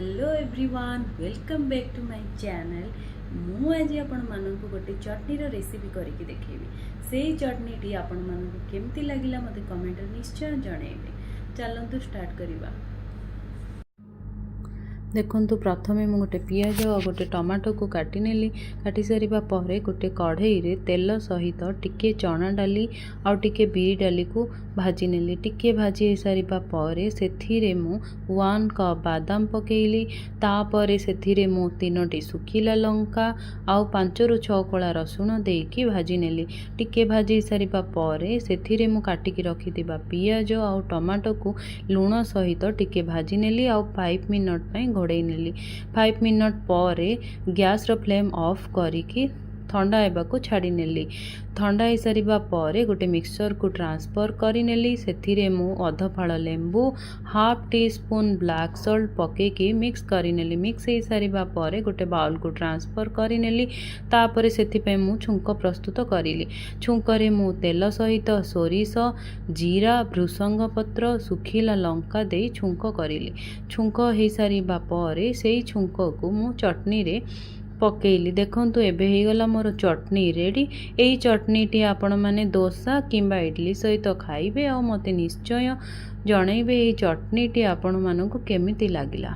Hello everyone welcome back to my channel. मु आज आपण मानक गोटे चटनीर रेसिपी करके देखेबी। से चटनीटी आपण मानक केमती लागिला मते कमेंट निश्चय जणेबे। चलंतु स्टार्ट करिबा। देखंतु प्रथमे मु गोटे पियाज और गोटे टमाटो को काटी नेली। काटी सारिबा परे गोटे कढ़ई रे तेल सहित टिके चना डाली आउ टिके बिरी डाली को भाजी नेली। टिके भाजी हो सारिबा परे सेथिरे मु 1 कप बादाम पकेइली। तापरे सेथिरे मु 3टी सुखिला लंका आउ 5 रु 6 कोला रसुण देकी भाजी नेली। टिके भाजी सारिबा परे सेथिरे मु काटिकी रखिथिबा पियाज आउ टमाटो को लूण सहित टिके भाजी नेली आउ 5 मिनट पई घोड़े नेली। 5 मिनट पर गैस रो फ्लेम ऑफ करिकी ठंडा हेबा को छाड़ी नेली। ठंडा हो सारिबा परे गोटे मिक्सचर को ट्रांसफर करी नेली। सेथिरे मु अध फाळ लेंबू half teaspoon black salt पकेकी मिक्स करी नेली। मिक्स हो सारिबा परे गोटे बाउल को ट्रांसफर करी नेली। तापरे सेथि पे मु छुंक प्रस्तुत करिली। छुंकरे मु तेल सहित सोरिष जीरा भृसंग पत्र सुखिला लंका दे छुंक करिली। छुंक हो सारिबा परे सेई छुंक को मु चटनी रे पकेइली। देखंतु एबे ही गला मोर चटनी रेडी। एई चटनीटी आपण माने डोसा किंबा इडली सहित खाइबे और मते निश्चय जणैबे एई चटनीटी आपण मानकु केमिति लागिला।